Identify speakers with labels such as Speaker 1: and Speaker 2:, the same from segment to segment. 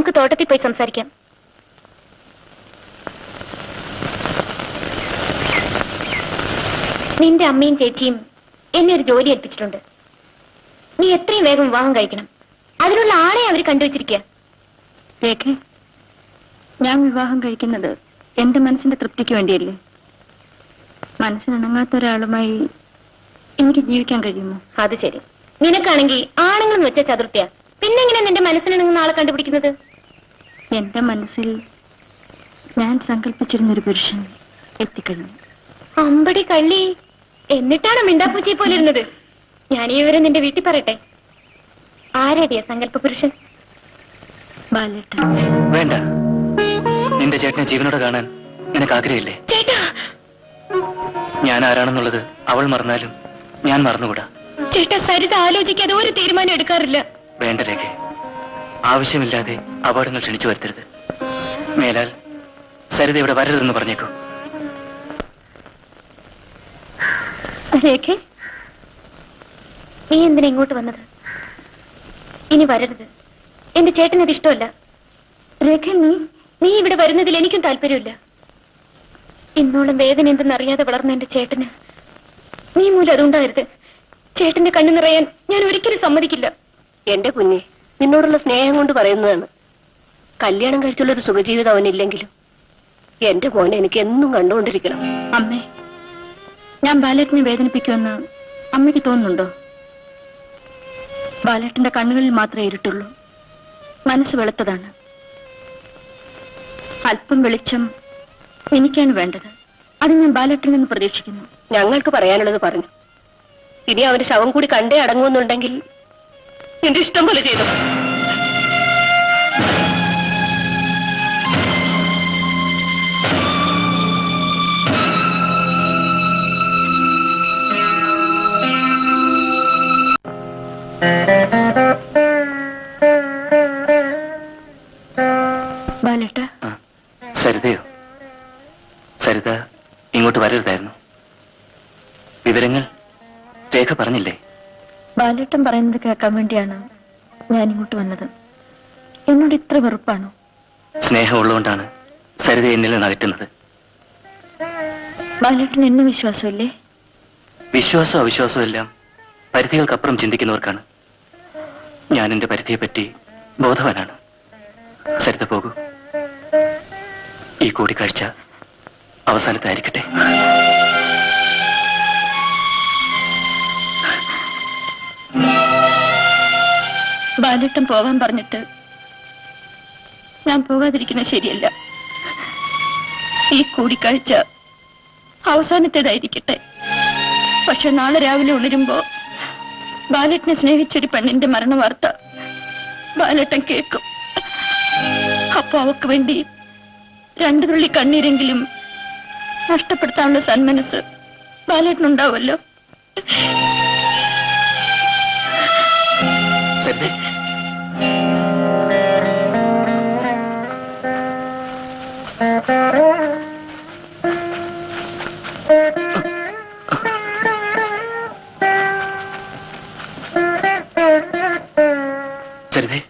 Speaker 1: നമുക്ക് തോട്ടത്തിൽ പോയി സംസാരിക്കാം. നിന്റെ അമ്മയും ചേച്ചിയും എന്നെ ഒരു ജോലി ഏൽപ്പിച്ചിട്ടുണ്ട്. നീ എത്രയും വേഗം വിവാഹം കഴിക്കണം. അതിനുള്ള ആളെ അവർ കണ്ടുവച്ചിരിക്കുക.
Speaker 2: രേഖ, ഞാൻ വിവാഹം കഴിക്കുന്നത് എന്റെ മനസ്സിന്റെ തൃപ്തിക്ക് വേണ്ടിയല്ലേ? മനസ്സിനിണങ്ങാത്ത ഒരാളുമായി എനിക്ക് ജീവിക്കാൻ കഴിയുമോ?
Speaker 1: അത് ശരി. നിനക്കാണെങ്കിൽ ആണുങ്ങളെന്ന് വെച്ച ചതുർത്ഥ്യ. പിന്നെങ്ങനെ നിന്റെ മനസ്സിനിണങ്ങുന്ന ആളെ കണ്ടുപിടിക്കുന്നത്?
Speaker 2: എന്റെ മനസ്സിൽ ഞാൻ സങ്കല്പിച്ചിരുന്നൊരു പുരുഷൻ എത്തിക്കഴിഞ്ഞു.
Speaker 1: അമ്പടി കള്ളി, എന്നിട്ടാണ് മിണ്ടാപ്പൂച്ചയെ പോലിരുന്നത്. ഞാൻ ഈ വിവരം നിന്റെ വീട്ടിൽ പറയട്ടെ. ആരടിയ സങ്കല്പ പുരുഷൻ?
Speaker 2: ബാലേട്ടൻ.
Speaker 3: വേണ്ട, നിന്റെ ചേട്ടനെ ജീവനോടെ കാണാൻ നിനക്ക് ആഗ്രഹമില്ലേ?
Speaker 1: ചേട്ടാ,
Speaker 3: ഞാൻ ആരാണെന്നുള്ളത് അവൾ മറന്നാലും ഞാൻ മറന്നുകൂടാ.
Speaker 1: ചേട്ടാ, സരിത ആലോചിക്കാതെ ഒരു തീരുമാനം എടുക്കാറില്ല.
Speaker 3: വേണ്ട രേഖ, ആവശ്യമില്ലാതെ അപകടങ്ങൾ ക്ഷണിച്ചു വരുത്തരുത്. മേലാൽ സരിത ഇവിടെ വരരുതെന്ന് പറഞ്ഞേക്കൂ.
Speaker 1: രേഖ, നീ എന്തിനാ ഇങ്ങോട്ട് വന്നത്? ഇനി വരരുത്. എന്റെ ചേട്ടനത് ഇഷ്ടമല്ല. രേഖ, നീ ഇവിടെ വരുന്നതിൽ എനിക്കും താല്പര്യമില്ല. ഇന്നോളം വേദന എന്തെന്നറിയാതെ വളർന്ന എന്റെ ചേട്ടന് നീ മൂലം അതുണ്ടാകരുത്. ചേട്ടന്റെ കണ്ണു നിറയാൻ ഞാൻ ഒരിക്കലും സമ്മതിക്കില്ല.
Speaker 4: എന്റെ കുഞ്ഞെ, നിന്നോടുള്ള സ്നേഹം കൊണ്ട് പറയുന്നതാണ്. കല്യാണം കഴിച്ചുള്ളൊരു സുഖജീവിതം അവനില്ലെങ്കിലും എന്റെ മോനെ എനിക്ക് എന്നും കണ്ടുകൊണ്ടിരിക്കണം.
Speaker 2: അമ്മേ, ഞാൻ ബാലേട്ടനെ വേദനിപ്പിക്കുമെന്ന് അമ്മയ്ക്ക് തോന്നുന്നുണ്ടോ? ബാലേട്ടന്റെ കണ്ണുകളിൽ മാത്രമേ ഇരുട്ടുള്ളൂ. മനസ്സ് വെളുത്തതാണ്. അല്പം വെളിച്ചം എനിക്കാണ് വേണ്ടത്. അത് ഞാൻ ബാലേട്ടനിൽ നിന്ന് പ്രതീക്ഷിക്കുന്നു.
Speaker 4: ഞങ്ങൾക്ക് പറയാനുള്ളത് പറഞ്ഞു. ഇനി അവന്റെ ശവം കൂടി കണ്ടേ അടങ്ങുമെന്നുണ്ടെങ്കിൽ എന്റെ ഇഷ്ടം പോലെ ചെയ്തു.
Speaker 2: ബാലേട്ട.
Speaker 3: സരിതയോ? സരിത ഇങ്ങോട്ട് വരരുതായിരുന്നു. വിവരങ്ങൾ രേഖ പറഞ്ഞില്ലേ?
Speaker 2: ബാലേട്ടൻ പറയുന്നത് കേൾക്കാൻ വേണ്ടിയാണ് ഞാൻ ഇങ്ങോട്ട് വന്നത്. എന്നോട് ഇത്ര വെറുപ്പാണോ?
Speaker 3: സ്നേഹമുള്ളതുകൊണ്ടാണ് സരിത എന്നിൽ നിന്ന് അകറ്റുന്നത്.
Speaker 2: ബാലേട്ടൻ എന്നെ വിശ്വാസമില്ലേ?
Speaker 3: വിശ്വാസവും അവിശ്വാസവും എല്ലാം പരിധികൾക്കപ്പുറം ചിന്തിക്കുന്നവർക്കാണ്. ഞാൻ എന്റെ പരിധിയെപ്പറ്റി ബോധവാനാണ്. സരിത പോകൂ. ഈ കൂടിക്കാഴ്ച അവസാനത്തായിരിക്കട്ടെ.
Speaker 2: ബാലേട്ടൻ പോകാൻ പറഞ്ഞിട്ട് ഞാൻ പോകാതിരിക്കുന്നത് ശരിയല്ല. ഈ കൂടിക്കാഴ്ച അവസാനത്തേതായിരിക്കട്ടെ. പക്ഷെ നാളെ രാവിലെ ഉണരുമ്പോ ബാലേട്ടനെ സ്നേഹിച്ചൊരു പെണ്ണിന്റെ മരണ വാർത്ത ബാലേട്ടൻ കേൾക്കും. അപ്പൊ അവക്ക് വേണ്ടി 2 തുള്ളി കണ്ണീരെങ്കിലും നഷ്ടപ്പെടുത്താനുള്ള സന്മനസ് ബാലേട്ടനുണ്ടാവുമല്ലോ.
Speaker 3: സരിത, സരിതേ,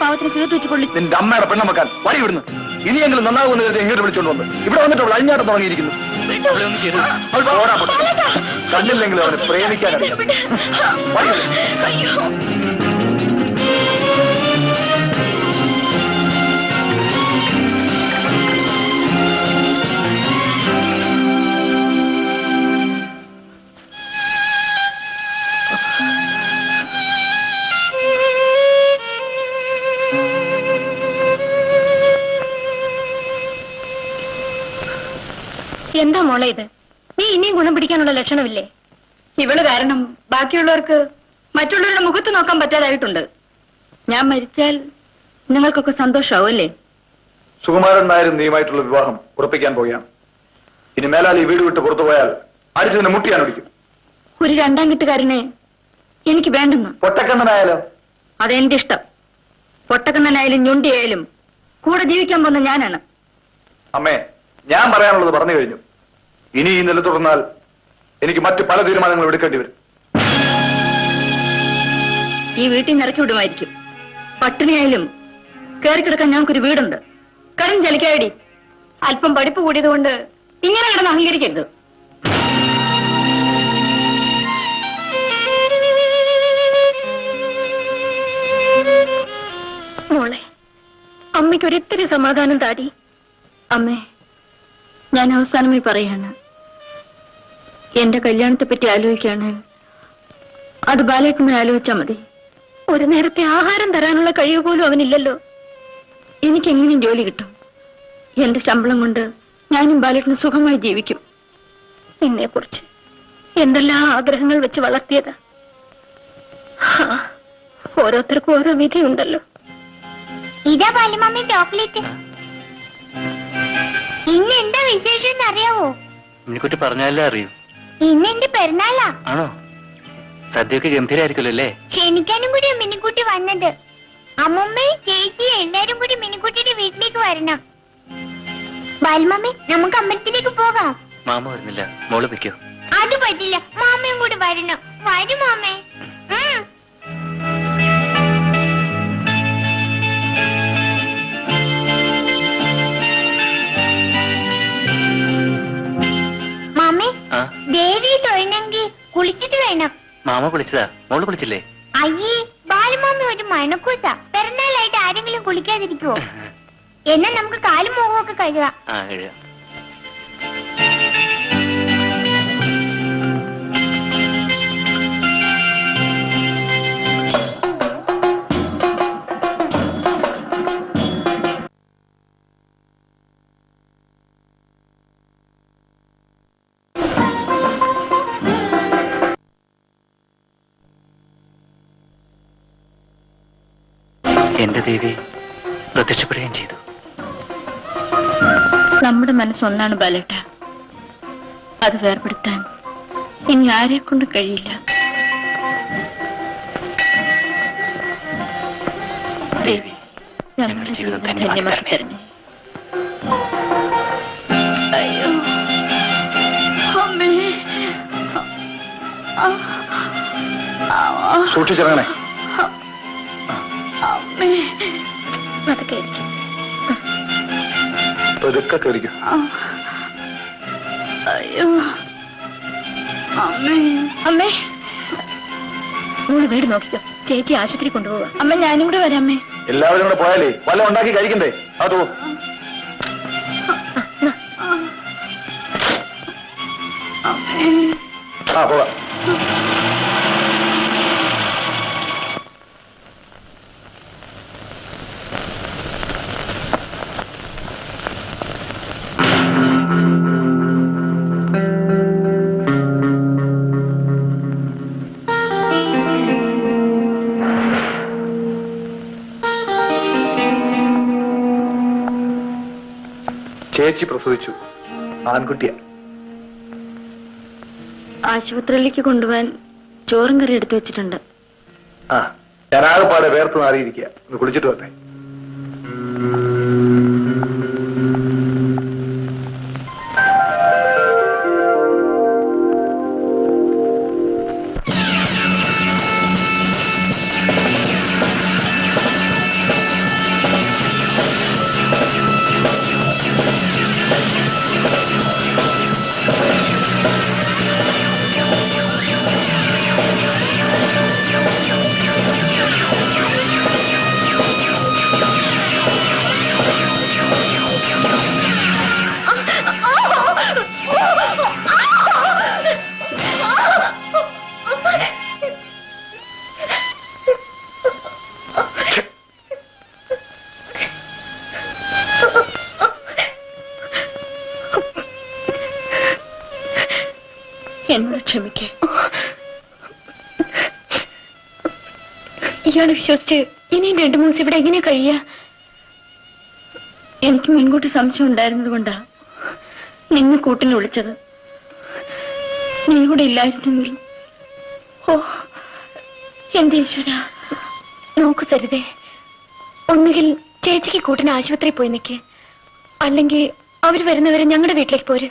Speaker 2: പാവത്തിന് സിഗരറ്റ് വെച്ച് കൊള്ളി.
Speaker 5: നിന്റെ അമ്മയുടെ പെണ്ണമക്കാൻ വഴി വിടുന്നു. ഇനിയെങ്കിലും നന്നാകുമെന്ന് കരുതി എങ്ങോട്ട് വിളിച്ചോണ്ട് വന്ന് ഇവിടെ വന്നിട്ട് അവൾ അഴിഞ്ഞാട്ടം തുടങ്ങിയിരിക്കുന്നു. കണ്ടില്ലെങ്കിലും അവനെ പ്രേമിക്കാനറിയാം.
Speaker 1: എന്താ മോളെ ഇത്? നീ ഇനിയും ഗുണം പിടിക്കാനുള്ള ലക്ഷണമില്ലേ?
Speaker 2: ഇവള് കാരണം ബാക്കിയുള്ളവർക്ക് മറ്റുള്ളവരുടെ മുഖത്ത് നോക്കാൻ പറ്റാതായിട്ടുണ്ട്. ഞാൻ മരിച്ചാൽ നിങ്ങൾക്കൊക്കെ സന്തോഷമാവും അല്ലേ?
Speaker 5: സുകുമാരൻ നായരും നീയുമായിട്ടുള്ള വിവാഹം ഉറപ്പിക്കാൻ പോവുകയാണ്. ഇനി മേലാൽ ഈ വീട് വിട്ട് പുറത്തു പോയാൽ അടിച്ചതിന് മുട്ടിയാൻ ഒടിക്കും.
Speaker 2: ഒരു രണ്ടാം കെട്ടുകാരനെ എനിക്ക് വേണ്ടെന്ന്.
Speaker 5: പൊട്ടക്കണ്ണനായാലോ?
Speaker 2: അതെന്റെ ഇഷ്ടം. പൊട്ടക്കണ്ണനായാലും ഞൊണ്ടിയായാലും കൂടെ ജീവിക്കാൻ പോകുന്ന ഞാനാണ്.
Speaker 5: അമ്മേ, ഞാൻ പറയാനുള്ളത് പറഞ്ഞു കഴിഞ്ഞു. ഇനി ഈ നില തുടർന്നാൽ എനിക്ക് മറ്റു പല തീരുമാനങ്ങളും എടുക്കേണ്ടി വരും.
Speaker 2: ഈ വീട്ടിൽ നിന്ന് ഇറക്കി വിടുമായിരിക്കും. പട്ടിണിയായാലും കയറിക്കിടക്കാൻ ഞങ്ങൾക്കൊരു വീടുണ്ട്. കടം ചലിക്കാടി. അല്പം പഠിപ്പ് കൂടിയത് കൊണ്ട് ഇങ്ങനെ കിടന്ന് അഹങ്കരിക്കരുത്.
Speaker 1: മോളെ, അമ്മയ്ക്ക് ഒരിത്തിരി സമാധാനം താടി.
Speaker 2: അമ്മേ, ഞാൻ അവസാനമായി പറയാണ്, എന്റെ കല്യാണത്തെ പറ്റി ആലോചിക്കുകയാണെങ്കിൽ അത് ബാലേട്ടനെ ആലോചിച്ചാ മതി.
Speaker 1: ഒരു നേരത്തെ ആഹാരം തരാനുള്ള കഴിവ് പോലും അവനില്ലല്ലോ.
Speaker 2: എനിക്ക് എങ്ങനെയും ജോലി കിട്ടും. എന്റെ ശമ്പളം കൊണ്ട് ഞാനും ബാലേട്ടന് സുഖമായി ജീവിക്കും.
Speaker 1: നിന്നെ കുറിച്ച് എന്തെല്ലാം ആഗ്രഹങ്ങൾ വെച്ച് വളർത്തിയതാ. ഓരോരുത്തർക്കും ഓരോ വിധിയുണ്ടല്ലോ.
Speaker 6: ഇതാ ബാലുമമ്മി ചോക്ലേറ്റ്. ഇന്ന് എന്താ വിശേഷം അറിയാവോ?
Speaker 3: മിനിക്കുട്ടി പറഞ്ഞാലേ അറിയൂ.
Speaker 6: ഇന്ന് എന്റെ പെരുന്നാളാ.
Speaker 3: ആണോ? സദ്യയൊക്കെ ഗംഭീരായിരിക്കുമല്ലോ അല്ലേ?
Speaker 6: ക്ഷണിക്കാനും കൂടി മിനിക്കുട്ടി വന്നത്. അമ്മമ്മയും ചേച്ചിയും എല്ലാരും കൂടി മിനിക്കുട്ടിയുടെ വീട്ടിലേക്ക് വരണം. ബാലുമമ്മി, നമുക്ക് അമ്പലത്തിലേക്ക് പോകാം.
Speaker 3: മാമ വരുന്നില്ല, മോള് വെക്കോ?
Speaker 6: അത് പറ്റില്ല, മാമയും കൂടി വരണം. വരും മാമേ. മാമേ, ദേവി തൊഴണമെങ്കിൽ കുളിച്ചിട്ട് വേണം.
Speaker 3: മാമ കുളിച്ചതാ, മോള് കുളിച്ചില്ലേ?
Speaker 6: അയ്യേ, ബാലുമാമി ഒരു മണക്കൂസ. പിറന്നാളായിട്ട് ആരെങ്കിലും കുളിക്കാതിരിക്കുവോ? എന്നാ നമുക്ക് കാലും മുഖമൊക്കെ കഴുകാം.
Speaker 3: ആ, കഴുകാം. എന്റെ ദേവി പ്രത്യക്ഷപ്പെടുകയും ചെയ്തു.
Speaker 2: നമ്മുടെ മനസ്സൊന്നാണ് ബാലേട്ട. അത് വേർപെടുത്താൻ ഇനി ആരെ കൊണ്ട് കഴിയില്ല.
Speaker 3: ദേവി,
Speaker 2: ഞങ്ങളുടെ ജീവിതം ധന്യമാക്കി തരണേ. അയ്യോ അമ്മേ,
Speaker 5: സൂക്ഷിച്ചിറങ്ങണേ.
Speaker 2: അമ്മേ,
Speaker 1: അതൊക്കെ ആയിരിക്കും.
Speaker 5: പതുക്കെ കയറിക്കും.
Speaker 2: അയ്യോ അമ്മേ. അമ്മേ,
Speaker 1: മോള് വീട് നോക്കിക്കോ. ചേച്ചി ആശുപത്രി കൊണ്ടുപോവാ.
Speaker 2: അമ്മ ഞാനും കൂടെ വരാം. അമ്മേ,
Speaker 5: എല്ലാവരും കൂടെ പോയാലേ വല്ല ഉണ്ടാക്കി കഴിക്കണ്ടേ? അതോ ആ പോകാം. ചേച്ചി പ്രസവിച്ചു. ആൺകുട്ടിയാ.
Speaker 2: ആശുപത്രിയിലേക്ക് കൊണ്ടുപോകാൻ ചോറും കറി എടുത്തു വെച്ചിട്ടുണ്ട്.
Speaker 5: ആ, ഞാൻ ആകെപ്പാടെ വേർത്ത് മാറിയിരിക്കുക. ഒന്ന് കുളിച്ചിട്ട് വരട്ടെ.
Speaker 2: എന്നോട് ക്ഷമിക്കേ.
Speaker 1: ഇയാളെ വിശ്വസിച്ച് ഇനിയും 2-3 ദിവസം ഇവിടെ എങ്ങനെ കഴിയാ?
Speaker 2: എനിക്ക് മുൻകൂട്ടി സംശയം ഉണ്ടായിരുന്നത് കൊണ്ടാ നിന്നെ കൂട്ടിന് വിളിച്ചത്. നീ കൂടെ ഇല്ലായിരുന്നെങ്കിൽ ഓ എന്റെ ഈശ്വര.
Speaker 1: നോക്കൂ സരിതേ, ഒന്നുകിൽ ചേച്ചിക്ക് കൂട്ടിന് ആശുപത്രിയിൽ പോയി നിൽക്ക്, അല്ലെങ്കിൽ അവര് വരുന്നവരെ ഞങ്ങളുടെ വീട്ടിലേക്ക് പോര്.